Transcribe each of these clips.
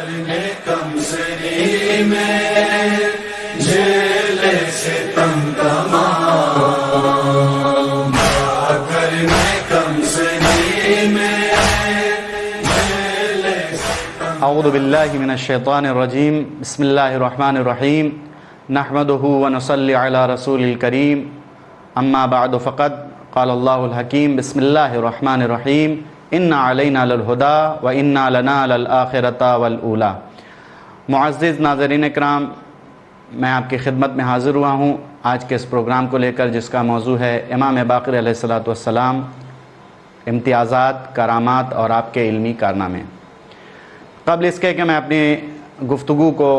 کرنے کم سری میں جیل ستم تمام، کرنے کم سری میں جیل ستم۔ اعوذ باللہ من الشیطان الرجیم، بسم اللہ الرحمن الرحیم، نحمدہ ونصلی علی رسول الکریم، اما بعد فقد قال اللہ الحکیم، بسم اللہ الرحمن الرحیم، انا علینا للہدی و انا لنا للآخرۃ والاولی۔ معزز ناظرین اکرام، میں آپ کی خدمت میں حاضر ہوا ہوں آج کے اس پروگرام کو لے کر، جس کا موضوع ہے امام باقر علیہ السلام، امتیازات، کرامات اور آپ کے علمی کارنامے۔ قبل اس کے کہ میں اپنی گفتگو کو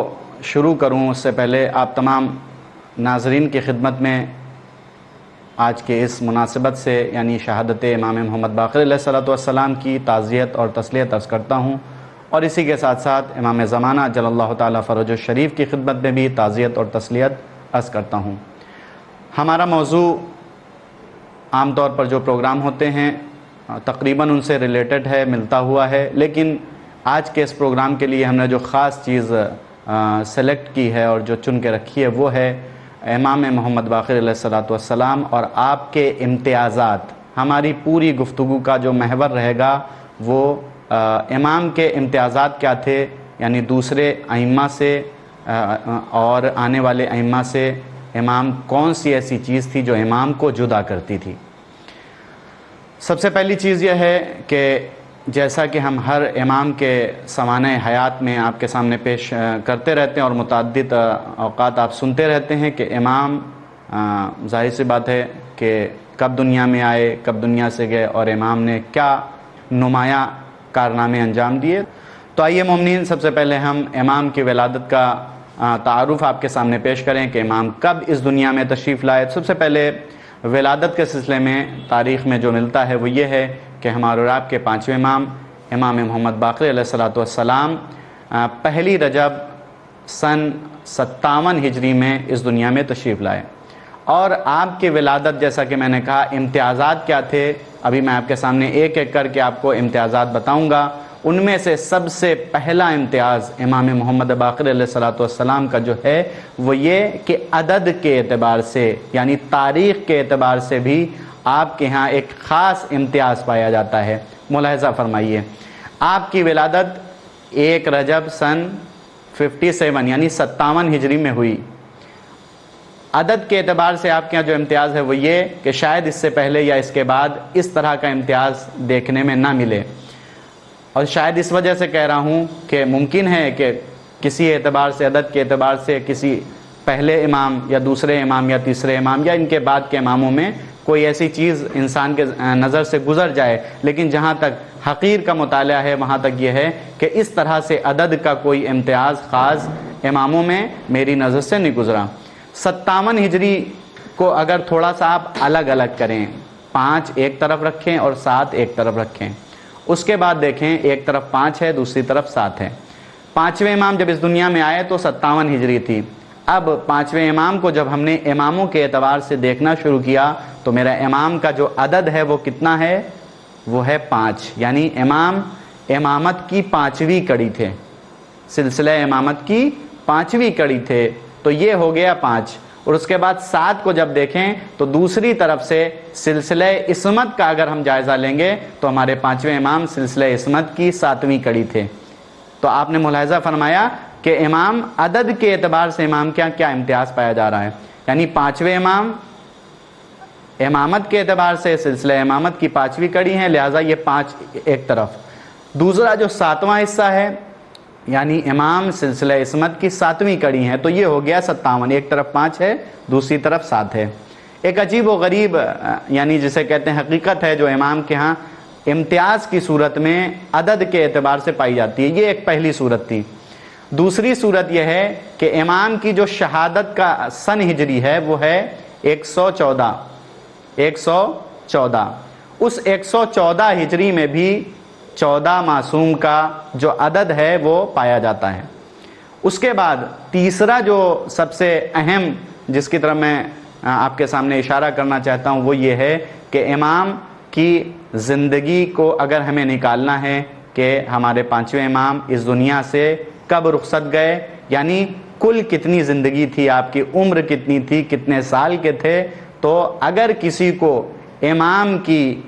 شروع کروں، اس سے پہلے آپ تمام ناظرین کی خدمت میں آج کے اس مناسبت سے یعنی شہادت امام محمد باقر علیہ السلام کی تعزیت اور تسلیت عرض کرتا ہوں، اور اسی کے ساتھ ساتھ امام زمانہ جل اللہ تعالیٰ فرج الشریف کی خدمت میں بھی تعزیت اور تسلیت عرض کرتا ہوں۔ ہمارا موضوع عام طور پر جو پروگرام ہوتے ہیں تقریباً ان سے ریلیٹڈ ہے، ملتا ہوا ہے، لیکن آج کے اس پروگرام کے لیے ہم نے جو خاص چیز سلیکٹ کی ہے اور جو چن کے رکھی ہے وہ ہے امام محمد باقر علیہ السلام اور آپ کے امتیازات۔ ہماری پوری گفتگو کا جو محور رہے گا وہ امام کے امتیازات کیا تھے، یعنی دوسرے ائمہ سے اور آنے والے ائمہ سے امام کون سی ایسی چیز تھی جو امام کو جدا کرتی تھی۔ سب سے پہلی چیز یہ ہے کہ جیسا کہ ہم ہر امام کے سوانح حیات میں آپ کے سامنے پیش کرتے رہتے ہیں اور متعدد اوقات آپ سنتے رہتے ہیں کہ امام ظاہر سی بات ہے کہ کب دنیا میں آئے، کب دنیا سے گئے اور امام نے کیا نمایاں کارنامے انجام دیے۔ تو آئیے مومنین، سب سے پہلے ہم امام کی ولادت کا تعارف آپ کے سامنے پیش کریں کہ امام کب اس دنیا میں تشریف لائے۔ سب سے پہلے ولادت کے سلسلے میں تاریخ میں جو ملتا ہے وہ یہ ہے کہ ہمارے اور آپ کے پانچویں امام امام محمد باقر علیہ السلام پہلی رجب سن 57 ہجری میں اس دنیا میں تشریف لائے، اور آپ کی ولادت جیسا کہ میں نے کہا امتیازات کیا تھے، ابھی میں آپ کے سامنے ایک ایک کر کے آپ کو امتیازات بتاؤں گا۔ ان میں سے سب سے پہلا امتیاز امام محمد باقر علیہ السلام کا جو ہے وہ یہ کہ عدد کے اعتبار سے یعنی تاریخ کے اعتبار سے بھی آپ کے ہاں ایک خاص امتیاز پایا جاتا ہے۔ ملاحظہ فرمائیے، آپ کی ولادت 1 رجب سن 57 یعنی 57 ہجری میں ہوئی۔ عدد کے اعتبار سے آپ کے یہاں جو امتیاز ہے وہ یہ کہ شاید اس سے پہلے یا اس کے بعد اس طرح کا امتیاز دیکھنے میں نہ ملے، اور شاید اس وجہ سے کہہ رہا ہوں کہ ممکن ہے کہ کسی اعتبار سے، عدد کے اعتبار سے کسی پہلے امام یا دوسرے امام یا تیسرے امام یا ان کے بعد کے اماموں میں کوئی ایسی چیز انسان کے نظر سے گزر جائے، لیکن جہاں تک حقیر کا مطالعہ ہے وہاں تک یہ ہے کہ اس طرح سے عدد کا کوئی امتیاز خاص اماموں میں میری نظر سے نہیں گزرا۔ 57 ہجری کو اگر تھوڑا سا آپ الگ الگ کریں، 5 ایک طرف رکھیں اور 7 ایک طرف رکھیں، اس کے بعد دیکھیں ایک طرف 5 ہے دوسری طرف 7 ہے۔ پانچویں امام جب اس دنیا میں آئے تو 57 ہجری تھی۔ اب پانچویں امام کو جب ہم نے اماموں کے اعتبار سے دیکھنا شروع کیا تو میرا امام کا جو عدد ہے وہ کتنا ہے؟ وہ ہے 5، یعنی امام امامت کی 5ویں کڑی تھے، سلسلہ امامت کی 5ویں کڑی تھے، تو یہ ہو گیا 5۔ اور اس کے بعد 7 کو جب دیکھیں تو دوسری طرف سے سلسلہ عصمت کا اگر ہم جائزہ لیں گے تو ہمارے پانچویں امام سلسلہ عصمت کی 7ویں کڑی تھے۔ تو آپ نے ملاحظہ فرمایا کہ امام عدد کے اعتبار سے امام کیا امتیاز پایا جا رہا ہے، یعنی پانچویں امام امامت کے اعتبار سے سلسلہ امامت کی 5ویں کڑی ہیں، لہٰذا یہ 5 ایک طرف۔ دوسرا جو 7واں حصہ ہے یعنی امام سلسلہ عصمت کی 7ویں کڑی ہیں، تو یہ ہو گیا 57، ایک طرف 5 ہے دوسری طرف 7 ہے۔ ایک عجیب و غریب یعنی جسے کہتے ہیں حقیقت ہے جو امام کے ہاں امتیاز کی صورت میں عدد کے اعتبار سے پائی جاتی ہے، یہ ایک پہلی صورت تھی۔ دوسری صورت یہ ہے کہ امام کی جو شہادت کا سن ہجری ہے وہ ہے 114۔ اس 114 ہجری میں بھی 14 معصوم کا جو عدد ہے وہ پایا جاتا ہے۔ اس کے بعد تیسرا جو سب سے اہم جس کی طرف میں آپ کے سامنے اشارہ کرنا چاہتا ہوں وہ یہ ہے کہ امام کی زندگی کو اگر ہمیں نکالنا ہے کہ ہمارے پانچویں امام اس دنیا سے کب رخصت گئے، یعنی کل کتنی زندگی تھی آپ کی، عمر کتنی تھی، کتنے سال کے تھے. تو اگر کسی کو امام کی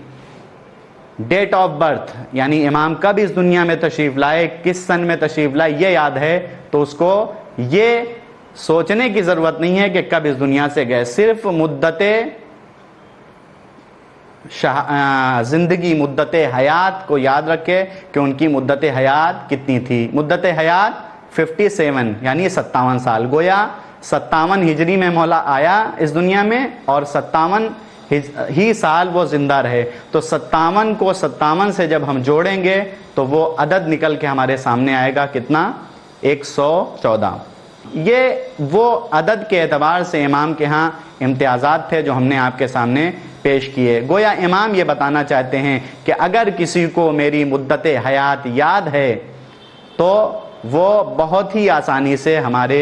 ڈیٹ آف برتھ، یعنی امام کب اس دنیا میں تشریف لائے، کس سن میں تشریف لائے، یہ یاد ہے، تو اس کو یہ سوچنے کی ضرورت نہیں ہے کہ کب اس دنیا سے گئے، صرف مدت زندگی، مدت حیات کو یاد رکھے کہ ان کی مدت حیات کتنی تھی. مدت حیات 57 یعنی 57 سال. گویا 57 ہجری میں مولا آیا اس دنیا میں اور 57 ہی سال وہ زندہ رہے. تو 57 کو 57 سے جب ہم جوڑیں گے تو وہ عدد نکل کے ہمارے سامنے آئے گا کتنا؟ 114. یہ وہ عدد کے اعتبار سے امام کے ہاں امتیازات تھے جو ہم نے آپ کے سامنے پیش کیے. گویا امام یہ بتانا چاہتے ہیں کہ اگر کسی کو میری مدت حیات یاد ہے تو وہ بہت ہی آسانی سے ہمارے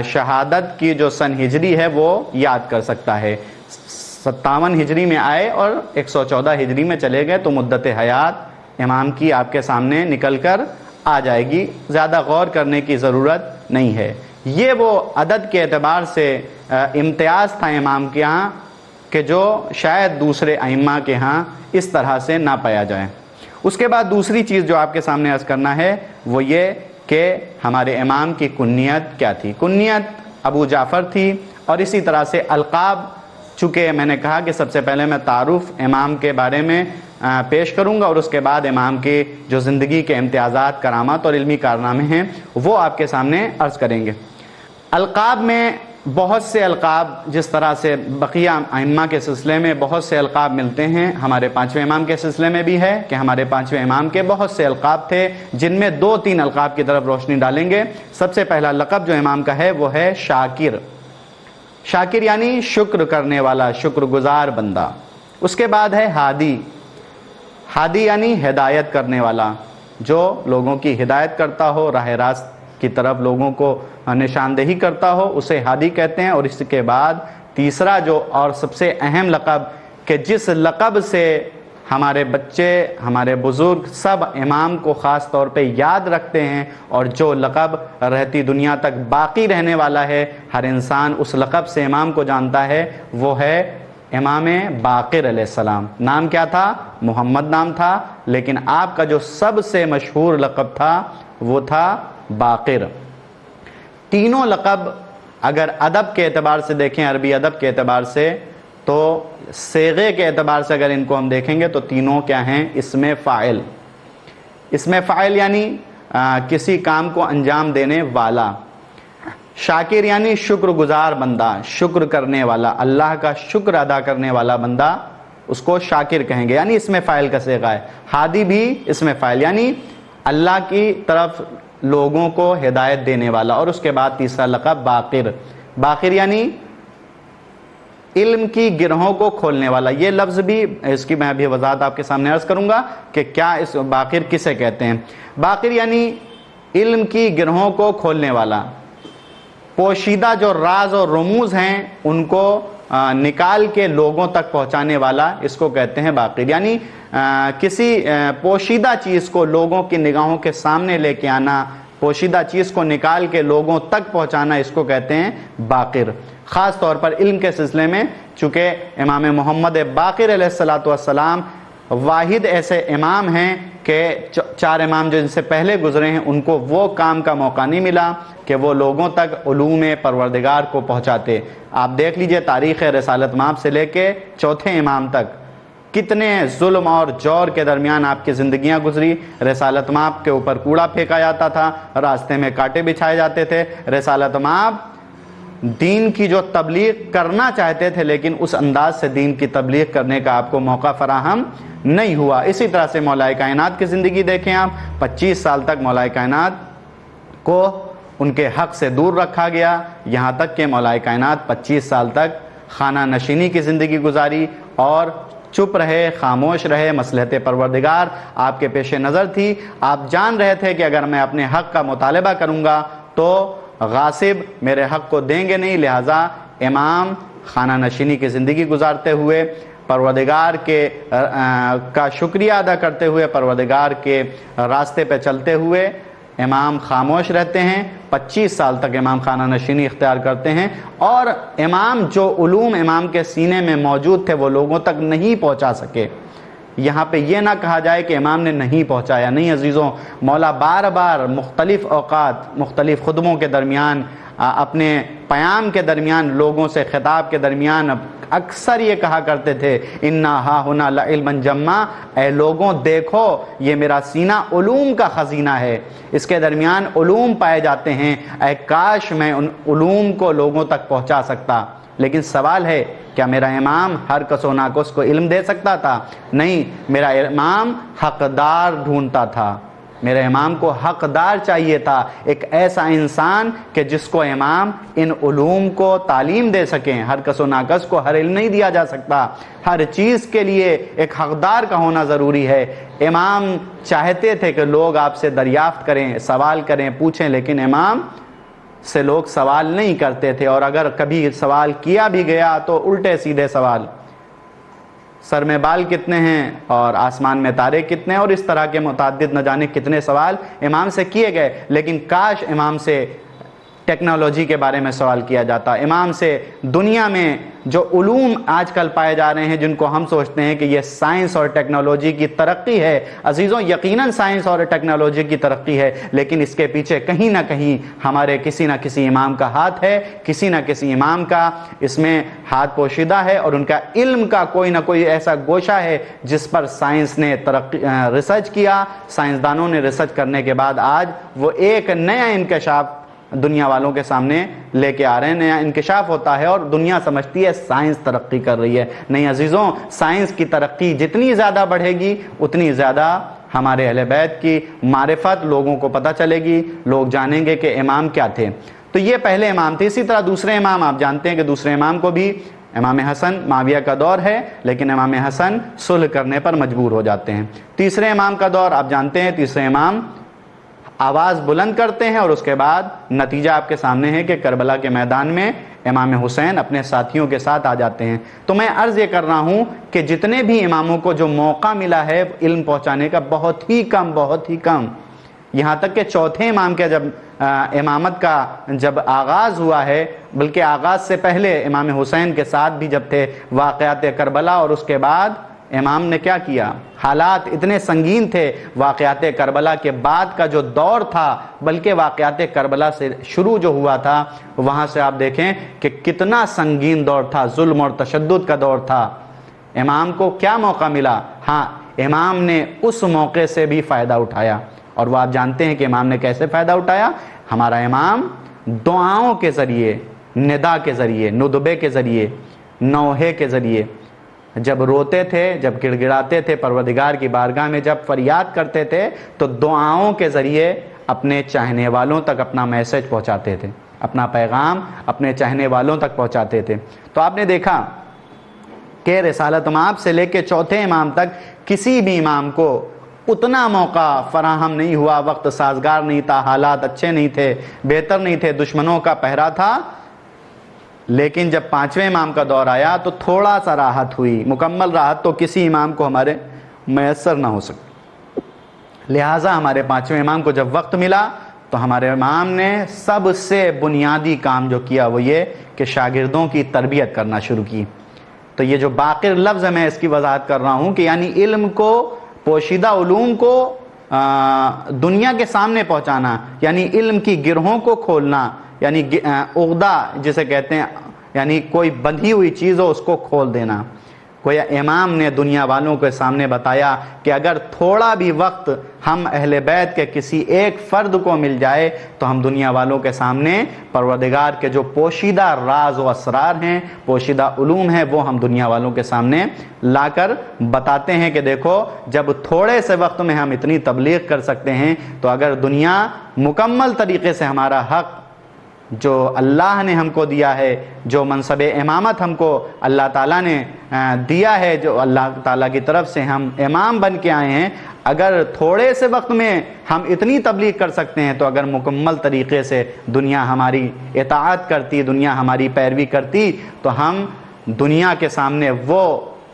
شہادت کی جو سن ہجری ہے وہ یاد کر سکتا ہے. 57 ہجری میں آئے اور 114 ہجری میں چلے گئے تو مدت حیات امام کی آپ کے سامنے نکل کر آ جائے گی. زیادہ غور کرنے کی ضرورت نہیں ہے. یہ وہ عدد کے اعتبار سے امتیاز تھا امام کے ہاں کہ جو شاید دوسرے ائمہ کے ہاں اس طرح سے نہ پایا جائے. اس کے بعد دوسری چیز جو آپ کے سامنے عرض کرنا ہے وہ یہ کہ ہمارے امام کی کنیت کیا تھی. کنیت ابو جعفر تھی اور اسی طرح سے القاب، چونکہ میں نے کہا کہ سب سے پہلے میں تعارف امام کے بارے میں پیش کروں گا اور اس کے بعد امام کی جو زندگی کے امتیازات، کرامات اور علمی کارنامے ہیں وہ آپ کے سامنے عرض کریں گے. القاب میں بہت سے القاب، جس طرح سے بقیہ ائمہ کے سلسلے میں بہت سے القاب ملتے ہیں، ہمارے 5ویں امام کے سلسلے میں بھی ہے کہ ہمارے 5ویں امام کے بہت سے القاب تھے، جن میں 2-3 القاب کی طرف روشنی ڈالیں گے. سب سے پہلا لقب جو امام کا ہے وہ ہے شاکر. شاکر یعنی شکر کرنے والا، شکر گزار بندہ. اس کے بعد ہے ہادی. ہادی یعنی ہدایت کرنے والا، جو لوگوں کی ہدایت کرتا ہو، راہ راست کی طرف لوگوں کو نشاندہی کرتا ہو، اسے ہادی کہتے ہیں. اور اس کے بعد تیسرا جو اور سب سے اہم لقب، کہ جس لقب سے ہمارے بچے، ہمارے بزرگ سب امام کو خاص طور پہ یاد رکھتے ہیں اور جو لقب رہتی دنیا تک باقی رہنے والا ہے، ہر انسان اس لقب سے امام کو جانتا ہے، وہ ہے امام باقر علیہ السلام. نام کیا تھا؟ محمد نام تھا، لیکن آپ کا جو سب سے مشہور لقب تھا وہ تھا باقر. تینوں لقب اگر ادب کے اعتبار سے دیکھیں، عربی ادب کے اعتبار سے، تو صیغے کے اعتبار سے اگر ان کو ہم دیکھیں گے تو تینوں کیا ہیں؟ اسم فاعل. اسم فاعل یعنی کسی کام کو انجام دینے والا. شاکر یعنی شکر گزار بندہ، شکر کرنے والا، اللہ کا شکر ادا کرنے والا بندہ، اس کو شاکر کہیں گے، یعنی اسم فاعل کا صیغہ ہے. ہادی بھی اسم فاعل یعنی اللہ کی طرف لوگوں کو ہدایت دینے والا. اور اس کے بعد تیسرا لقب باقر. باقر یعنی علم کی گرہوں کو کھولنے والا. یہ لفظ بھی، اس کی میں ابھی وضاحت آپ کے سامنے عرض کروں گا کہ کیا اس باقر کسے کہتے ہیں. باقر یعنی علم کی گرہوں کو کھولنے والا، پوشیدہ جو راز اور رموز ہیں ان کو نکال کے لوگوں تک پہنچانے والا، اس کو کہتے ہیں باقر. یعنی کسی پوشیدہ چیز کو لوگوں کی نگاہوں کے سامنے لے کے آنا، پوشیدہ چیز کو نکال کے لوگوں تک پہنچانا، اس کو کہتے ہیں باقر. خاص طور پر علم کے سلسلے میں، چونکہ امام محمد باقر علیہ السلام واحد ایسے امام ہیں کہ 4 امام جو ان سے پہلے گزرے ہیں ان کو وہ کام کا موقع نہیں ملا کہ وہ لوگوں تک علوم پروردگار کو پہنچاتے. آپ دیکھ لیجئے تاریخ رسالت مآب سے لے کے 4تھے امام تک کتنے ظلم اور جور کے درمیان آپ کی زندگیاں گزری. رسالت مآب کے اوپر کوڑا پھینکا جاتا تھا، راستے میں کانٹے بچھائے جاتے تھے. رسالت مآب دین کی جو تبلیغ کرنا چاہتے تھے لیکن اس انداز سے دین کی تبلیغ کرنے کا آپ کو موقع فراہم نہیں ہوا. اسی طرح سے مولا کائنات کی زندگی دیکھیں آپ، 25 سال تک مولا کائنات کو ان کے حق سے دور رکھا گیا، یہاں تک کہ مولا کائنات 25 سال تک خانہ نشینی کی زندگی گزاری اور چپ رہے، خاموش رہے. مصلحت پروردگار آپ کے پیش نظر تھی. آپ جان رہے تھے کہ اگر میں اپنے حق کا مطالبہ کروں گا تو غاصب میرے حق کو دیں گے نہیں، لہٰذا امام خانہ نشینی کی زندگی گزارتے ہوئے، پروردگار کا شکریہ ادا کرتے ہوئے، پروردگار کے راستے پہ چلتے ہوئے امام خاموش رہتے ہیں، 25 سال تک امام خانہ نشینی اختیار کرتے ہیں، اور امام جو علوم امام کے سینے میں موجود تھے وہ لوگوں تک نہیں پہنچا سکے۔ یہاں پہ یہ نہ کہا جائے کہ امام نے نہیں پہنچایا، نہیں عزیزوں، مولا بار بار مختلف اوقات، مختلف خطبوں کے درمیان، اپنے پیام کے درمیان، لوگوں سے خطاب کے درمیان اکثر یہ کہا کرتے تھے، اِنَّا ہَا ہُنَا لَعِلْمًا جَمَّا، اے لوگوں دیکھو یہ میرا سینہ علوم کا خزینہ ہے، اس کے درمیان علوم پائے جاتے ہیں، اے کاش میں ان علوم کو لوگوں تک پہنچا سکتا۔ لیکن سوال ہے، کیا میرا امام ہر کس و ناکس کو علم دے سکتا تھا؟ نہیں، میرا امام حقدار ڈھونڈتا تھا، میرے امام کو حقدار چاہیے تھا، ایک ایسا انسان کہ جس کو امام ان علوم کو تعلیم دے سکیں۔ ہر کس و ناکس کو ہر علم نہیں دیا جا سکتا، ہر چیز کے لیے ایک حقدار کا ہونا ضروری ہے۔ امام چاہتے تھے کہ لوگ آپ سے دریافت کریں، سوال کریں، پوچھیں، لیکن امام سے لوگ سوال نہیں کرتے تھے، اور اگر کبھی سوال کیا بھی گیا تو الٹے سیدھے سوال، سر میں بال کتنے ہیں اور آسمان میں تارے کتنے، اور اس طرح کے متعدد نہ جانے کتنے سوال امام سے کیے گئے۔ لیکن کاش امام سے ٹیکنالوجی کے بارے میں سوال کیا جاتا، امام سے دنیا میں جو علوم آج کل پائے جا رہے ہیں، جن کو ہم سوچتے ہیں کہ یہ سائنس اور ٹیکنالوجی کی ترقی ہے، عزیزوں یقیناً سائنس اور ٹیکنالوجی کی ترقی ہے، لیکن اس کے پیچھے کہیں نہ کہیں ہمارے کسی نہ کسی امام کا ہاتھ ہے، کسی نہ کسی امام کا اس میں ہاتھ پوشیدہ ہے، اور ان کا علم کا کوئی نہ کوئی ایسا گوشہ ہے جس پر سائنس نے ریسرچ کیا، سائنسدانوں نے ریسرچ کرنے کے بعد آج وہ ایک نیا انکشاف دنیا والوں کے سامنے لے کے آ رہے ہیں، نیا انکشاف ہوتا ہے اور دنیا سمجھتی ہے سائنس ترقی کر رہی ہے۔ نہیں عزیزوں، سائنس کی ترقی جتنی زیادہ بڑھے گی اتنی زیادہ ہمارے اہل بیت کی معرفت لوگوں کو پتہ چلے گی، لوگ جانیں گے کہ امام کیا تھے۔ تو یہ پہلے امام تھے۔ اسی طرح دوسرے امام، آپ جانتے ہیں کہ دوسرے امام کو بھی امام حسن، معاویہ کا دور ہے، لیکن امام حسن صلح کرنے پر مجبور ہو جاتے ہیں۔ تیسرے امام کا دور آپ جانتے ہیں، تیسرے امام آواز بلند کرتے ہیں، اور اس کے بعد نتیجہ آپ کے سامنے ہے کہ کربلا کے میدان میں امام حسین اپنے ساتھیوں کے ساتھ آ جاتے ہیں۔ تو میں عرض یہ کر رہا ہوں کہ جتنے بھی اماموں کو جو موقع ملا ہے علم پہنچانے کا، بہت ہی کم، یہاں تک کہ چوتھے امام کے جب امامت کا جب آغاز ہوا ہے، بلکہ آغاز سے پہلے امام حسین کے ساتھ بھی جب تھے واقعات کربلا، اور اس کے بعد امام نے کیا کیا، حالات اتنے سنگین تھے واقعات کربلا کے بعد کا جو دور تھا، بلکہ واقعات کربلا سے شروع جو ہوا تھا وہاں سے آپ دیکھیں کہ کتنا سنگین دور تھا، ظلم اور تشدد کا دور تھا۔ امام کو کیا موقع ملا؟ ہاں، امام نے اس موقع سے بھی فائدہ اٹھایا، اور وہ آپ جانتے ہیں کہ امام نے کیسے فائدہ اٹھایا۔ ہمارا امام دعاؤں کے ذریعے، ندا کے ذریعے، ندبے کے ذریعے، نوحے کے ذریعے، جب روتے تھے، جب گڑ گڑاتے تھے پروردگار کی بارگاہ میں، جب فریاد کرتے تھے، تو دعاؤں کے ذریعے اپنے چاہنے والوں تک اپنا میسج پہنچاتے تھے، اپنا پیغام اپنے چاہنے والوں تک پہنچاتے تھے۔ تو آپ نے دیکھا کہ رسالت مآب سے لے کے چوتھے امام تک کسی بھی امام کو اتنا موقع فراہم نہیں ہوا، وقت سازگار نہیں تھا، حالات اچھے نہیں تھے، بہتر نہیں تھے، دشمنوں کا پہرا تھا، لیکن جب پانچویں امام کا دور آیا تو تھوڑا سا راحت ہوئی۔ مکمل راحت تو کسی امام کو ہمارے میسر نہ ہو سکتی، لہٰذا ہمارے پانچویں امام کو جب وقت ملا تو ہمارے امام نے سب سے بنیادی کام جو کیا وہ یہ کہ شاگردوں کی تربیت کرنا شروع کی۔ تو یہ جو باقر لفظ ہے، میں اس کی وضاحت کر رہا ہوں کہ یعنی علم کو، پوشیدہ علوم کو دنیا کے سامنے پہنچانا، یعنی علم کی گرہوں کو کھولنا، یعنی عقدہ جسے کہتے ہیں، یعنی کوئی بندھی ہوئی چیز ہو اس کو کھول دینا۔ کوئی امام نے دنیا والوں کے سامنے بتایا کہ اگر تھوڑا بھی وقت ہم اہل بیت کے کسی ایک فرد کو مل جائے تو ہم دنیا والوں کے سامنے پروردگار کے جو پوشیدہ راز و اسرار ہیں، پوشیدہ علوم ہیں، وہ ہم دنیا والوں کے سامنے لا کر بتاتے ہیں کہ دیکھو، جب تھوڑے سے وقت میں ہم اتنی تبلیغ کر سکتے ہیں، تو اگر دنیا مکمل طریقے سے ہمارا حق جو اللہ نے ہم کو دیا ہے، جو منصب امامت ہم کو اللہ تعالیٰ نے دیا ہے، جو اللہ تعالیٰ کی طرف سے ہم امام بن کے آئے ہیں، اگر تھوڑے سے وقت میں ہم اتنی تبلیغ کر سکتے ہیں، تو اگر مکمل طریقے سے دنیا ہماری اطاعت کرتی، دنیا ہماری پیروی کرتی، تو ہم دنیا کے سامنے وہ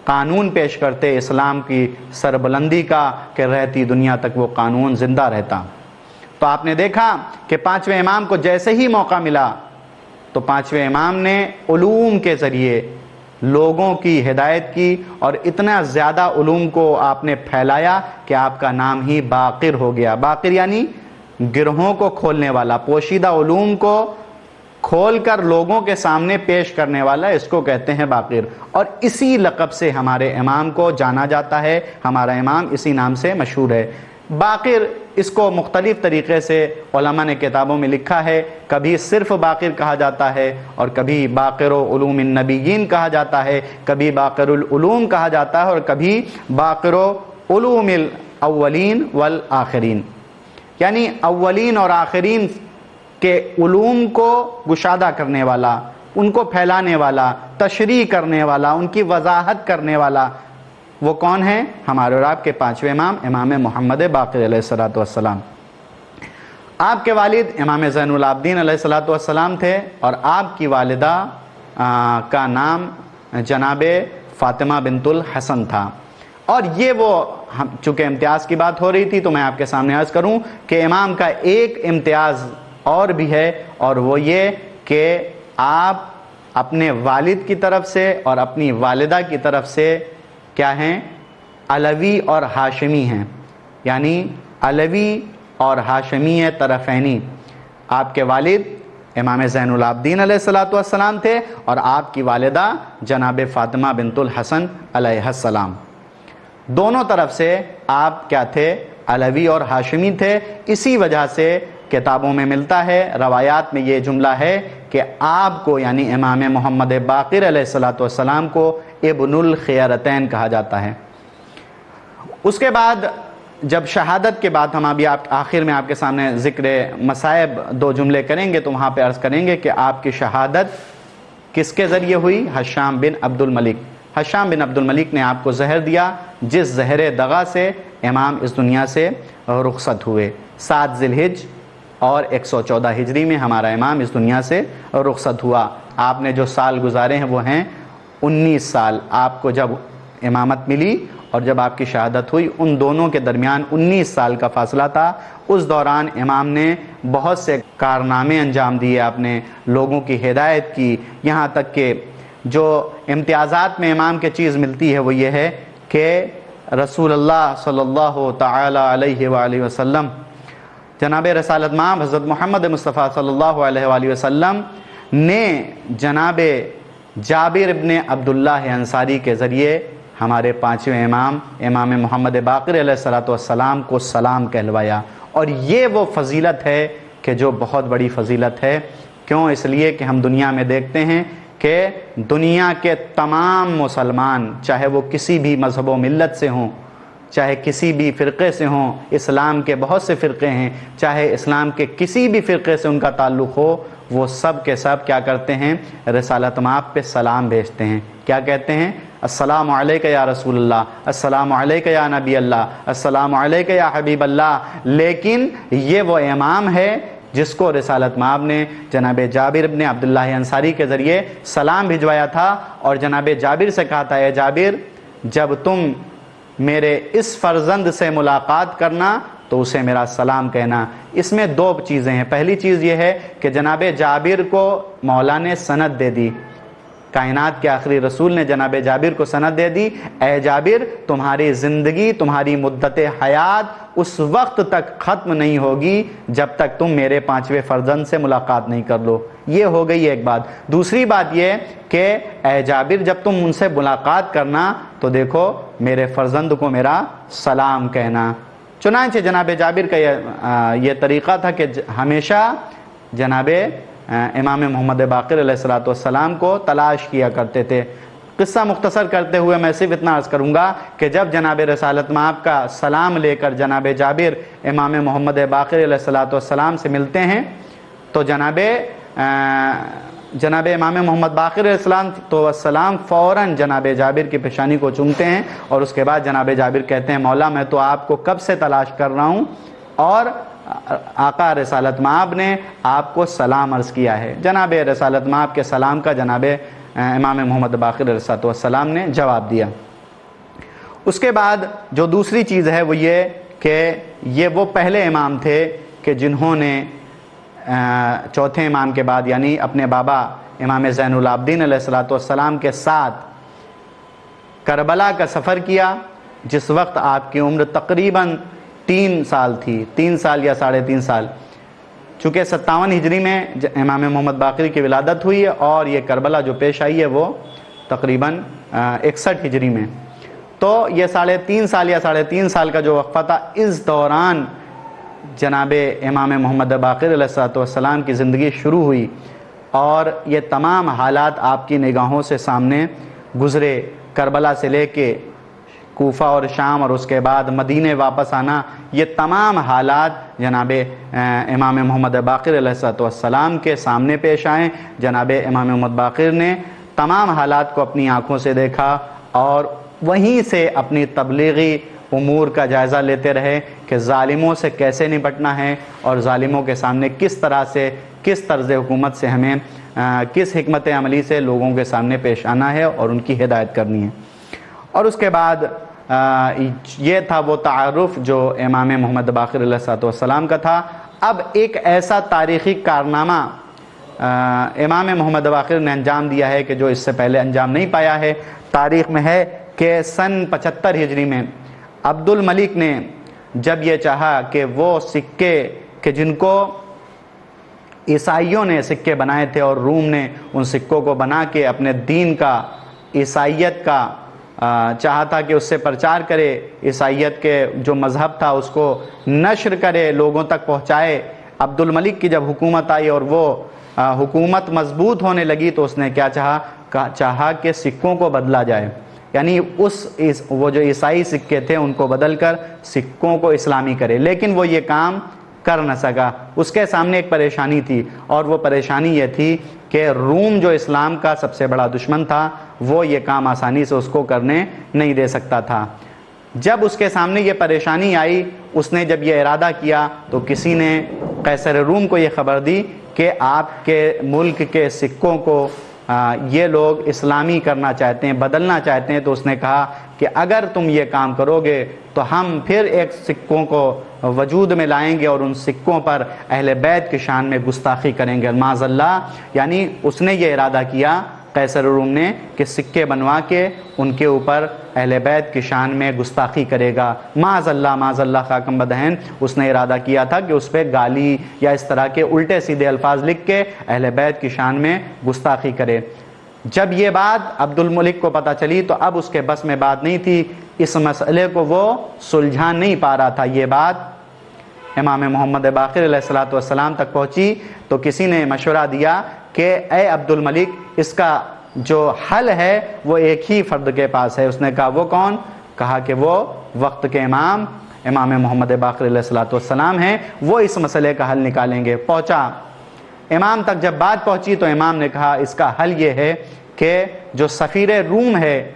قانون پیش کرتے اسلام کی سربلندی کا کہ رہتی دنیا تک وہ قانون زندہ رہتا۔ تو آپ نے دیکھا کہ پانچویں امام کو جیسے ہی موقع ملا تو پانچویں امام نے علوم کے ذریعے لوگوں کی ہدایت کی، اور اتنا زیادہ علوم کو آپ نے پھیلایا کہ آپ کا نام ہی باقر ہو گیا۔ باقر یعنی گرہوں کو کھولنے والا، پوشیدہ علوم کو کھول کر لوگوں کے سامنے پیش کرنے والا، اس کو کہتے ہیں باقر۔ اور اسی لقب سے ہمارے امام کو جانا جاتا ہے، ہمارا امام اسی نام سے مشہور ہے۔ باقر، اس کو مختلف طریقے سے علماء نے کتابوں میں لکھا ہے، کبھی صرف باقر کہا جاتا ہے، اور کبھی باقر علوم النبیین کہا جاتا ہے، کبھی باقر العلوم کہا جاتا ہے، اور کبھی باقر علوم الاولین والآخرین، یعنی اولین اور آخرین کے علوم کو گشادہ کرنے والا، ان کو پھیلانے والا، تشریح کرنے والا، ان کی وضاحت کرنے والا۔ وہ کون ہیں؟ ہمارے اور آپ کے پانچویں امام، امام محمد باقر علیہ الصلوۃ والسلام۔ آپ کے والد امام زین العابدین علیہ الصلوۃ والسلام تھے، اور آپ کی والدہ کا نام جناب فاطمہ بنت الحسن تھا۔ اور یہ وہ، چونکہ امتیاز کی بات ہو رہی تھی تو میں آپ کے سامنے عرض کروں کہ امام کا ایک امتیاز اور بھی ہے، اور وہ یہ کہ آپ اپنے والد کی طرف سے اور اپنی والدہ کی طرف سے کیا ہیں؟ علوی اور ہاشمی ہیں، یعنی علوی اور ہاشمی طرفینی۔ آپ کے والد امام زین العابدین علیہ الصلوۃ والسلام تھے، اور آپ کی والدہ جناب فاطمہ بنت الحسن علیہ السلام۔ دونوں طرف سے آپ کیا تھے؟ علوی اور ہاشمی تھے۔ اسی وجہ سے کتابوں میں ملتا ہے، روایات میں یہ جملہ ہے کہ آپ کو، یعنی امام محمد باقر علیہ الصلوۃ والسلام کو ابن الخیرتین کہا جاتا ہے۔ اس کے بعد جب شہادت کے بعد ہم ابھی آخر میں آپ کے سامنے ذکر مصائب دو جملے کریں گے، تو وہاں پہ عرض کریں گے کہ آپ کی شہادت کس کے ذریعے ہوئی؟ حشام بن عبد الملک۔ حشام بن عبد الملک نے آپ کو زہر دیا، جس زہر دغا سے امام اس دنیا سے رخصت ہوئے۔ 7 ذی الحجہ اور 114 ہجری میں ہمارا امام اس دنیا سے رخصت ہوا۔ آپ نے جو سال گزارے ہیں وہ ہیں 19 سال۔ آپ کو جب امامت ملی اور جب آپ کی شہادت ہوئی، ان دونوں کے درمیان 19 سال کا فاصلہ تھا۔ اس دوران امام نے بہت سے کارنامے انجام دیے، آپ نے لوگوں کی ہدایت کی، یہاں تک کہ جو امتیازات میں امام کے چیز ملتی ہے وہ یہ ہے کہ رسول اللہ صلی اللہ تعالی علیہ وآلہ وسلم، جناب رسالت مآب حضرت محمد مصطفیٰ صلی اللہ علیہ وآلہ وسلم نے جناب جابر ابن عبداللہ انصاری کے ذریعے ہمارے پانچویں امام امام محمد باقر علیہ الصلوۃ والسلام کو سلام کہلوایا۔ اور یہ وہ فضیلت ہے کہ جو بہت بڑی فضیلت ہے۔ کیوں؟ اس لیے کہ ہم دنیا میں دیکھتے ہیں کہ دنیا کے تمام مسلمان، چاہے وہ کسی بھی مذہب و ملت سے ہوں، چاہے کسی بھی فرقے سے ہوں، اسلام کے بہت سے فرقے ہیں، چاہے اسلام کے کسی بھی فرقے سے ان کا تعلق ہو، وہ سب کے سب کیا کرتے ہیں؟ رسالت مآب پہ سلام بھیجتے ہیں۔ کیا کہتے ہیں؟ السلام علیکہ یا رسول اللہ، السلام علیکہ یا نبی اللہ، السلام علیکہ یا حبیب اللہ۔ لیکن یہ وہ امام ہے جس کو رسالت مآب نے جناب جابر ابن عبداللہ انصاری کے ذریعے سلام بھجوایا تھا، اور جناب جابر سے کہا تھا، اے جابر، جب تم میرے اس فرزند سے ملاقات کرنا تو اسے میرا سلام کہنا۔ اس میں 2 چیزیں ہیں۔ پہلی چیز یہ ہے کہ جناب جابر کو مولا نے سند دے دی، کائنات کے آخری رسول نے جناب جابر کو سند دے دی، اے جابر، تمہاری زندگی، تمہاری مدت حیات اس وقت تک ختم نہیں ہوگی جب تک تم میرے 5ویں فرزند سے ملاقات نہیں کر لو۔ یہ ہو گئی ایک بات۔ دوسری بات یہ کہ اے جابر، جب تم ان سے ملاقات کرنا تو دیکھو میرے فرزند کو میرا سلام کہنا۔ چنانچہ جناب جابر کا یہ طریقہ تھا کہ ہمیشہ جناب امام محمد باقر علیہ الصلوۃ والسلام کو تلاش کیا کرتے تھے۔ قصہ مختصر کرتے ہوئے میں صرف اتنا عرض کروں گا کہ جب جناب رسالت مآب کا سلام لے کر جناب جابر امام محمد باقر علیہ الصلوۃ والسلام سے ملتے ہیں تو جناب امام محمد باقر علیہ السلام فوراً جناب جابر کی پیشانی کو چومتے ہیں، اور اس کے بعد جناب جابر کہتے ہیں، مولا میں تو آپ کو کب سے تلاش کر رہا ہوں، اور آقا رسالت مآب نے آپ کو سلام عرض کیا ہے۔ جناب رسالت مآب کے سلام کا جناب امام محمد باقر علیہ السلام نے جواب دیا۔ اس کے بعد جو دوسری چیز ہے وہ یہ کہ یہ وہ پہلے امام تھے کہ کہ جنہوں نے چوتھے امام کے بعد یعنی اپنے بابا امام زین العابدین علیہ السلام کے ساتھ کربلا کا سفر کیا، جس وقت آپ کی عمر تقریباً 3 سال تھی، 3 سال یا 3.5 سال، چونکہ 57 ہجری میں امام محمد باقر کی ولادت ہوئی ہے اور یہ کربلا جو پیش آئی ہے وہ تقریباً 61 ہجری میں، تو یہ 3.5 سال یا 3.5 سال کا جو وقفہ تھا، اس دوران جناب امام محمد باقر علیہ السلام کی زندگی شروع ہوئی اور یہ تمام حالات آپ کی نگاہوں سے سامنے گزرے، کربلا سے لے کے کوفہ اور شام اور اس کے بعد مدینے واپس آنا، یہ تمام حالات جناب امام محمد باقر علیہ السلام کے سامنے پیش آئیں۔ جناب امام محمد باقر نے تمام حالات کو اپنی آنکھوں سے دیکھا اور وہیں سے اپنی تبلیغی امور کا جائزہ لیتے رہے کہ ظالموں سے کیسے نپٹنا ہے اور ظالموں کے سامنے کس طرح سے، کس طرز حکومت سے ہمیں کس حکمت عملی سے لوگوں کے سامنے پیش آنا ہے اور ان کی ہدایت کرنی ہے۔ اور اس کے بعد یہ تھا وہ تعارف جو امام محمد باقر علیہ السلام کا تھا۔ اب ایک ایسا تاریخی کارنامہ امام محمد باقر نے انجام دیا ہے کہ جو اس سے پہلے انجام نہیں پایا ہے تاریخ میں، ہے کہ سن 75 ہجری میں عبد الملک نے جب یہ چاہا کہ وہ سکے کہ جن کو عیسائیوں نے سکے بنائے تھے اور روم نے ان سکوں کو بنا کے اپنے دین کا، عیسائیت کا چاہا تھا کہ اس سے پرچار کرے، عیسائیت کے جو مذہب تھا اس کو نشر کرے، لوگوں تک پہنچائے۔ عبد الملک کی جب حکومت آئی اور وہ حکومت مضبوط ہونے لگی تو اس نے کیا چاہا کہ سکوں کو بدلا جائے، یعنی وہ جو عیسائی سکے تھے ان کو بدل کر سکوں کو اسلامی کرے، لیکن وہ یہ کام کر نہ سکا۔ اس کے سامنے ایک پریشانی تھی اور وہ پریشانی یہ تھی کہ روم جو اسلام کا سب سے بڑا دشمن تھا وہ یہ کام آسانی سے اس کو کرنے نہیں دے سکتا تھا۔ جب اس کے سامنے یہ پریشانی آئی، اس نے جب یہ ارادہ کیا تو کسی نے قیصر روم کو یہ خبر دی کہ آپ کے ملک کے سکوں کو یہ لوگ اسلامی کرنا چاہتے ہیں، بدلنا چاہتے ہیں، تو اس نے کہا کہ اگر تم یہ کام کرو گے تو ہم پھر ایک سکوں کو وجود میں لائیں گے اور ان سکوں پر اہل بیت کی شان میں گستاخی کریں گے، معاذ اللہ۔ یعنی اس نے یہ ارادہ کیا قیصر روم نے کہ سکے بنوا کے ان کے اوپر اہل بیت کی شان میں گستاخی کرے گا، معاذ اللہ خاکم بدہن۔ اس نے ارادہ کیا تھا کہ اس پہ گالی یا اس طرح کے الٹے سیدھے الفاظ لکھ کے اہل بیت کی شان میں گستاخی کرے۔ جب یہ بات عبد الملک کو پتہ چلی تو اب اس کے بس میں بات نہیں تھی، اس مسئلے کو وہ سلجھا نہیں پا رہا تھا۔ یہ بات امام محمد باقر علیہ السلام تک پہنچی تو کسی نے مشورہ دیا کہ اے عبد الملک، اس کا جو حل ہے وہ ایک ہی فرد کے پاس ہے۔ اس نے کہا وہ کون؟ کہا کہ وہ وقت کے امام محمد باقر علیہ السلام ہیں، وہ اس مسئلے کا حل نکالیں گے۔ پہنچا امام تک، جب بات پہنچی تو امام نے کہا اس کا حل یہ ہے کہ جو سفیر روم ہے،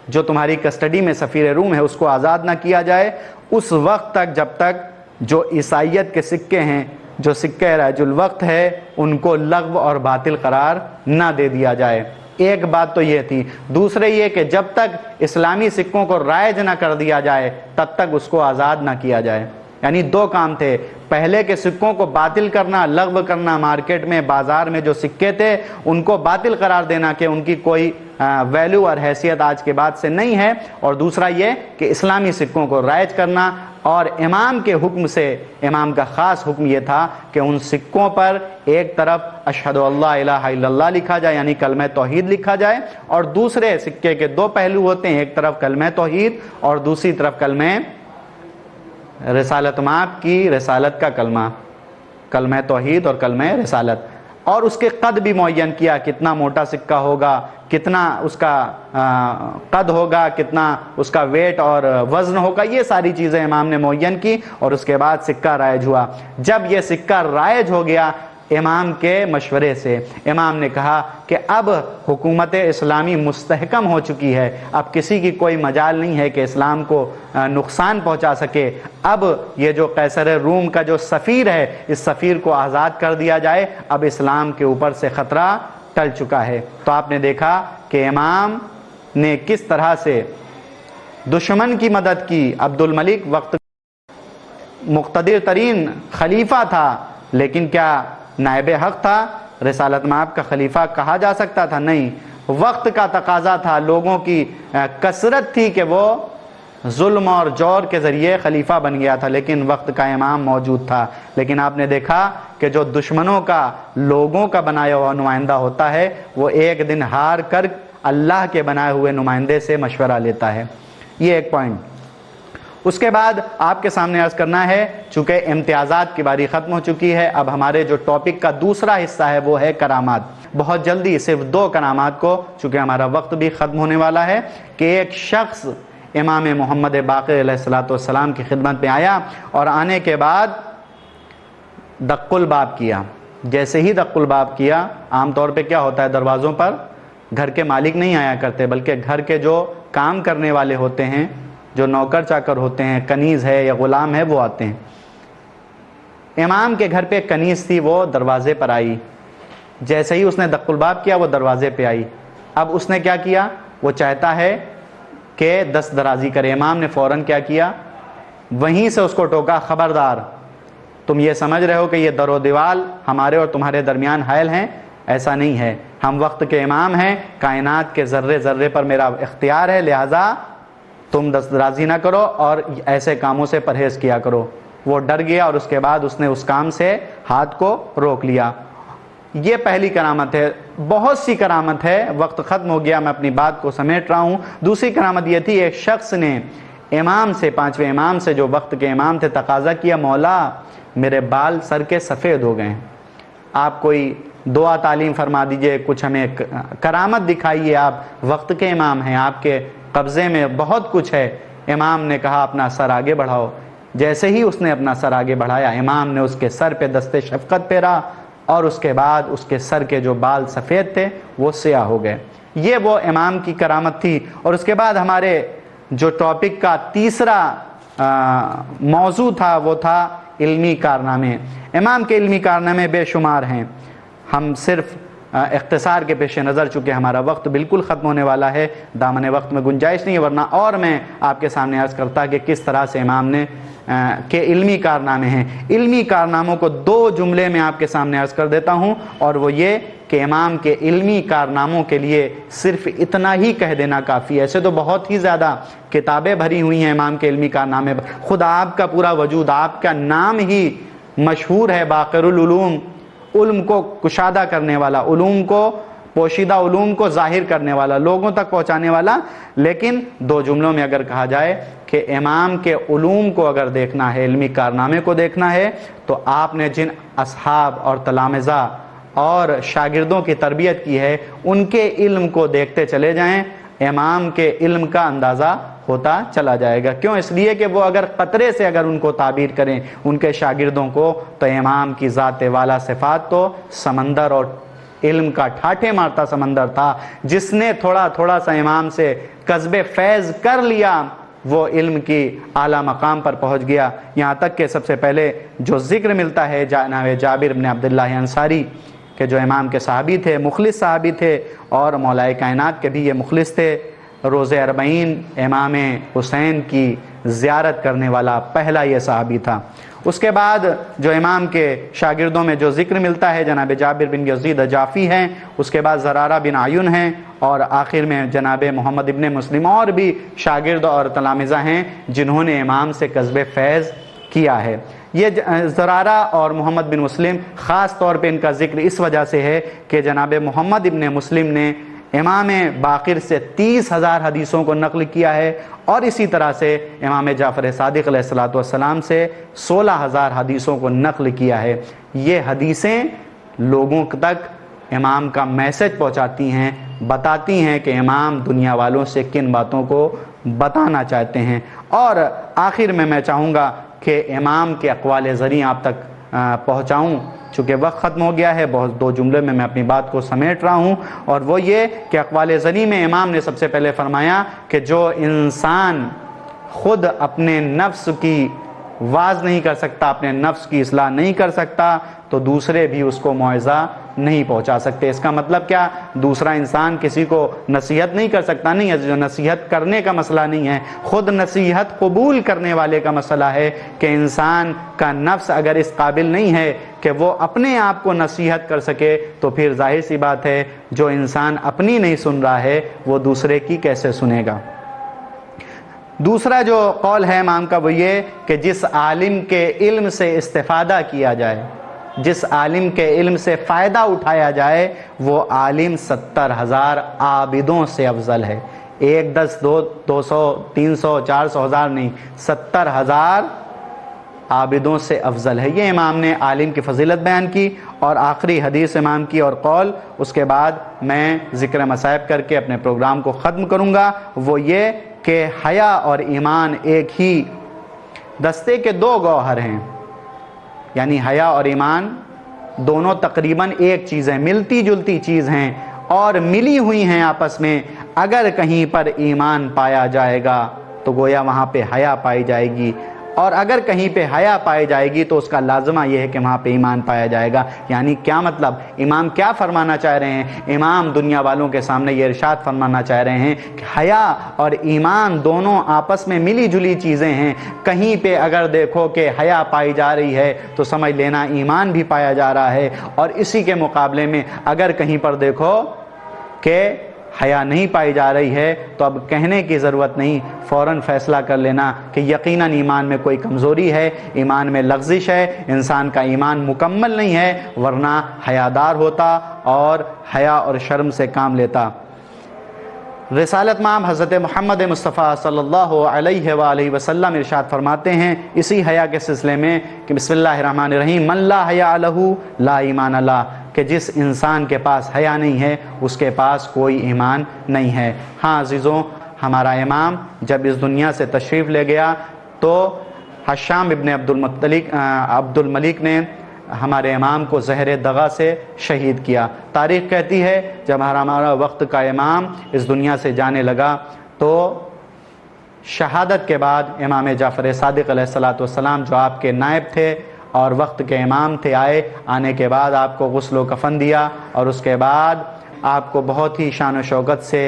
جو تمہاری کسٹڈی میں سفیر روم ہے، اس کو آزاد نہ کیا جائے اس وقت تک جب تک جو عیسائیت کے سکے ہیں، جو سکہ رائج الوقت ہے، ان کو لغو اور باطل قرار نہ دے دیا جائے۔ ایک بات تو یہ تھی۔ دوسرے یہ کہ جب تک اسلامی سکوں کو رائج نہ کر دیا جائے تب تک اس کو آزاد نہ کیا جائے۔ یعنی 2 کام تھے، پہلے کے سکوں کو باطل کرنا، لغو کرنا، مارکیٹ میں بازار میں جو سکے تھے ان کو باطل قرار دینا کہ ان کی کوئی ویلیو اور حیثیت آج کے بعد سے نہیں ہے، اور دوسرا یہ کہ اسلامی سکوں کو رائج کرنا۔ اور امام کے حکم سے، امام کا خاص حکم یہ تھا کہ ان سکوں پر ایک طرف اشہد اللہ الہ الا اللہ لکھا جائے یعنی کلمہ توحید لکھا جائے، اور دوسرے سکے کے 2 پہلو ہوتے ہیں، ایک طرف کلمہ توحید اور دوسری طرف کلمہ رسالت، معاف کی رسالت کا کلمہ، کلمہ توحید اور کلمہ رسالت۔ اور اس کے قد بھی معین کیا، کتنا موٹا سکہ ہوگا، کتنا اس کا قد ہوگا، کتنا اس کا ویٹ اور وزن ہوگا، یہ ساری چیزیں امام نے معین کی، اور اس کے بعد سکہ رائج ہوا۔ جب یہ سکہ رائج ہو گیا امام کے مشورے سے، امام نے کہا کہ اب حکومت اسلامی مستحکم ہو چکی ہے، اب کسی کی کوئی مجال نہیں ہے کہ اسلام کو نقصان پہنچا سکے۔ اب یہ جو قیصر روم کا جو سفیر ہے، اس سفیر کو آزاد کر دیا جائے، اب اسلام کے اوپر سے خطرہ ٹل چکا ہے۔ تو آپ نے دیکھا کہ امام نے کس طرح سے دشمن کی مدد کی۔ عبد الملک وقت مقتدر ترین خلیفہ تھا، لیکن کیا نائب حق تھا؟ رسالت مآب کا خلیفہ کہا جا سکتا تھا؟ نہیں، وقت کا تقاضا تھا، لوگوں کی کثرت تھی کہ وہ ظلم اور جور کے ذریعے خلیفہ بن گیا تھا، لیکن وقت کا امام موجود تھا۔ لیکن آپ نے دیکھا کہ جو دشمنوں کا، لوگوں کا بنایا ہوا نمائندہ ہوتا ہے، وہ ایک دن ہار کر اللہ کے بنائے ہوئے نمائندے سے مشورہ لیتا ہے۔ یہ ایک پوائنٹ۔ اس کے بعد آپ کے سامنے عرض کرنا ہے، چونکہ امتیازات کی باری ختم ہو چکی ہے، اب ہمارے جو ٹاپک کا دوسرا حصہ ہے وہ ہے کرامات۔ بہت جلدی صرف 2 کرامات کو، چونکہ ہمارا وقت بھی ختم ہونے والا ہے، کہ ایک شخص امام محمد باقر علیہ السلام کی خدمت میں آیا اور آنے کے بعد دق الباب کیا۔ جیسے ہی دق الباب کیا، عام طور پہ کیا ہوتا ہے، دروازوں پر گھر کے مالک نہیں آیا کرتے، بلکہ گھر کے جو کام کرنے والے ہوتے ہیں، جو نوکر چاکر ہوتے ہیں، کنیز ہے یا غلام ہے، وہ آتے ہیں۔ امام کے گھر پہ ایک کنیز تھی، وہ دروازے پر آئی۔ جیسے ہی اس نے دق الباب کیا، وہ دروازے پہ آئی۔ اب اس نے کیا کیا؟ وہ چاہتا ہے کہ دست درازی کرے۔ امام نے فوراً کیا کیا؟ وہیں سے اس کو ٹوکا، خبردار، تم یہ سمجھ رہے ہو کہ یہ در و دیوال ہمارے اور تمہارے درمیان حائل ہیں؟ ایسا نہیں ہے، ہم وقت کے امام ہیں، کائنات کے ذرے ذرے پر میرا اختیار ہے، لہٰذا تم دست درازی نہ کرو اور ایسے کاموں سے پرہیز کیا کرو۔ وہ ڈر گیا اور اس کے بعد اس نے اس کام سے ہاتھ کو روک لیا۔ یہ پہلی کرامت ہے۔ بہت سی کرامت ہے، وقت ختم ہو گیا، میں اپنی بات کو سمیٹ رہا ہوں۔ دوسری کرامت یہ تھی، ایک شخص نے امام سے، 5ویں امام سے جو وقت کے امام تھے، تقاضا کیا، مولا میرے بال سر کے سفید ہو گئے ہیں، آپ کوئی دعا تعلیم فرما دیجئے، کچھ ہمیں کرامت دکھائیے، آپ وقت کے امام ہیں، آپ کے قبضے میں بہت کچھ ہے۔ امام نے کہا اپنا سر آگے بڑھاؤ۔ جیسے ہی اس نے اپنا سر آگے بڑھایا، امام نے اس کے سر پہ دست شفقت پھیرا اور اس کے بعد اس کے سر کے جو بال سفید تھے وہ سیاہ ہو گئے۔ یہ وہ امام کی کرامت تھی۔ اور اس کے بعد ہمارے جو ٹاپک کا تیسرا موضوع تھا وہ تھا علمی کارنامے۔ امام کے علمی کارنامے بے شمار ہیں، ہم صرف اختصار کے پیش نظر، چونکہ ہمارا وقت بالکل ختم ہونے والا ہے، دامن وقت میں گنجائش نہیں ہے، ورنہ اور میں آپ کے سامنے عرض کرتا کہ کس طرح سے امام نے کے علمی کارنامے ہیں۔ علمی کارناموں کو 2 جملے میں آپ کے سامنے عرض کر دیتا ہوں، اور وہ یہ کہ امام کے علمی کارناموں کے لیے صرف اتنا ہی کہہ دینا کافی ہے۔ ایسے تو بہت ہی زیادہ کتابیں بھری ہوئی ہیں امام کے علمی کارنامے پر، خود آپ کا پورا وجود، آپ کا نام ہی مشہور ہے، باقر العلوم، علم کو کشادہ کرنے والا، علوم کو، پوشیدہ علوم کو ظاہر کرنے والا، لوگوں تک پہنچانے والا۔ لیکن 2 جملوں میں اگر کہا جائے کہ امام کے علوم کو اگر دیکھنا ہے، علمی کارنامے کو دیکھنا ہے، تو آپ نے جن اصحاب اور تلامذہ اور شاگردوں کی تربیت کی ہے، ان کے علم کو دیکھتے چلے جائیں، امام کے علم کا اندازہ ہوتا چلا جائے گا۔ کیوں؟ اس لیے کہ وہ اگر قطرے سے اگر ان کو تعبیر کریں ان کے شاگردوں کو، تو امام کی ذات والا صفات تو سمندر اور علم کا ٹھاٹھے مارتا سمندر تھا۔ جس نے تھوڑا تھوڑا سا امام سے کسب فیض کر لیا، وہ علم کی اعلیٰ مقام پر پہنچ گیا۔ یہاں تک کہ سب سے پہلے جو ذکر ملتا ہے جناب جابر بن عبداللہ انصاری کہ جو امام کے صحابی تھے، مخلص صحابی تھے، اور مولا کائنات کے بھی یہ مخلص تھے، روز اربعین امام حسین کی زیارت کرنے والا پہلا یہ صحابی تھا۔ اس کے بعد جو امام کے شاگردوں میں جو ذکر ملتا ہے جناب جابر بن یزید جعفی ہیں، اس کے بعد زرارہ بن عیون ہیں، اور آخر میں جناب محمد ابن مسلم، اور بھی شاگرد اور تلامذہ ہیں جنہوں نے امام سے کسب فیض کیا ہے۔ یہ زرارہ اور محمد بن مسلم خاص طور پہ ان کا ذکر اس وجہ سے ہے کہ جناب محمد ابن مسلم نے امام باقر سے 30,000 حدیثوں کو نقل کیا ہے، اور اسی طرح سے امام جعفر صادق علیہ السلام سے 16,000 حدیثوں کو نقل کیا ہے۔ یہ حدیثیں لوگوں تک امام کا میسج پہنچاتی ہیں، بتاتی ہیں کہ امام دنیا والوں سے کن باتوں کو بتانا چاہتے ہیں۔ اور آخر میں چاہوں گا کہ امام کے اقوال زریں آپ تک پہنچاؤں، چونکہ وقت ختم ہو گیا ہے، بہت 2 جملے میں اپنی بات کو سمیٹ رہا ہوں، اور وہ یہ کہ اقوال زریں میں امام نے سب سے پہلے فرمایا کہ جو انسان خود اپنے نفس کی واعظ نہیں کر سکتا، اپنے نفس کی اصلاح نہیں کر سکتا، تو دوسرے بھی اس کو موعظہ نہیں پہنچا سکتے۔ اس کا مطلب کیا؟ دوسرا انسان کسی کو نصیحت نہیں کر سکتا، نہیں ہے، جو نصیحت کرنے کا مسئلہ نہیں ہے، خود نصیحت قبول کرنے والے کا مسئلہ ہے کہ انسان کا نفس اگر اس قابل نہیں ہے کہ وہ اپنے آپ کو نصیحت کر سکے، تو پھر ظاہر سی بات ہے جو انسان اپنی نہیں سن رہا ہے وہ دوسرے کی کیسے سنے گا۔ دوسرا جو قول ہے امام کا وہ یہ کہ جس عالم کے علم سے استفادہ کیا جائے، جس عالم کے علم سے فائدہ اٹھایا جائے، وہ عالم 70,000 عابدوں سے افضل ہے۔ 1 10 200 300 400 ہزار نہیں، 70,000 عابدوں سے افضل ہے۔ یہ امام نے عالم کی فضیلت بیان کی، اور آخری حدیث امام کی اور قول، اس کے بعد میں ذکر مصائب کر کے اپنے پروگرام کو ختم کروں گا، وہ یہ کہ حیا اور ایمان ایک ہی دستے کے 2 گوہر ہیں، یعنی حیا اور ایمان دونوں تقریباً ایک چیز ہیں، ملتی جلتی چیز ہیں اور ملی ہوئی ہیں آپس میں۔ اگر کہیں پر ایمان پایا جائے گا تو گویا وہاں پہ حیا پائی جائے گی، اور اگر کہیں پہ حیا پائی جائے گی تو اس کا لازمہ یہ ہے کہ وہاں پہ ایمان پایا جائے گا۔ یعنی کیا مطلب؟ امام کیا فرمانا چاہ رہے ہیں؟ امام دنیا والوں کے سامنے یہ ارشاد فرمانا چاہ رہے ہیں کہ حیا اور ایمان دونوں آپس میں ملی جلی چیزیں ہیں۔ کہیں پہ اگر دیکھو کہ حیا پائی جا رہی ہے تو سمجھ لینا ایمان بھی پایا جا رہا ہے، اور اسی کے مقابلے میں اگر کہیں پر دیکھو کہ حیا نہیں پائی جا رہی ہے تو اب کہنے کی ضرورت نہیں، فوراً فیصلہ کر لینا کہ یقیناً ایمان میں کوئی کمزوری ہے، ایمان میں لغزش ہے، انسان کا ایمان مکمل نہیں ہے، ورنہ حیادار ہوتا اور حیا اور شرم سے کام لیتا۔ رسالت مآب حضرت محمد مصطفیٰ صلی اللہ علیہ وآلہ وسلم ارشاد فرماتے ہیں اسی حیا کے سلسلے میں کہ بسم اللہ الرحمن الرحیم، من لا حیا لہ لا ایمان لہ، کہ جس انسان کے پاس حیا نہیں ہے اس کے پاس کوئی ایمان نہیں ہے۔ ہاں عزیزوں، ہمارا امام جب اس دنیا سے تشریف لے گیا تو حشام ابن عبد الملک نے ہمارے امام کو زہر دغا سے شہید کیا۔ تاریخ کہتی ہے جب ہمارا وقت کا امام اس دنیا سے جانے لگا تو شہادت کے بعد امام جعفر صادق علیہ السلام جو آپ کے نائب تھے اور وقت کے امام تھے، آنے کے بعد آپ کو غسل و کفن دیا، اور اس کے بعد آپ کو بہت ہی شان و شوکت سے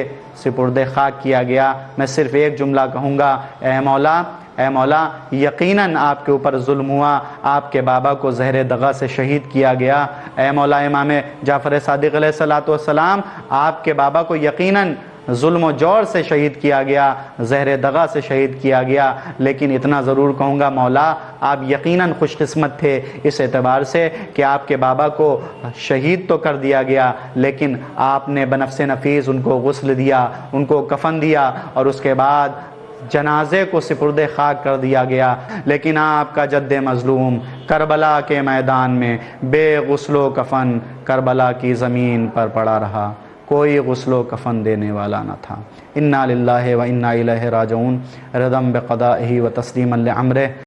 سپرد خاک کیا گیا۔ میں صرف ایک جملہ کہوں گا، اے مولا یقیناً آپ کے اوپر ظلم ہوا، آپ کے بابا کو زہر دغا سے شہید کیا گیا۔ اے مولا امام جعفر صادق علیہ السلام، آپ کے بابا کو یقیناً ظلم و جور سے شہید کیا گیا، زہر دغا سے شہید کیا گیا، لیکن اتنا ضرور کہوں گا مولا آپ یقیناً خوش قسمت تھے اس اعتبار سے کہ آپ کے بابا کو شہید تو کر دیا گیا، لیکن آپ نے بنفس نفیس ان کو غسل دیا، ان کو کفن دیا، اور اس کے بعد جنازے کو سپرد خاک کر دیا گیا۔ لیکن آپ کا جد مظلوم کربلا کے میدان میں بے غسل و کفن کربلا کی زمین پر پڑا رہا، کوئی غسل و کفن دینے والا نہ تھا۔ انا للہ و انا الیہ راجعون، رضا بقضائہ و تسلیما لامرہ۔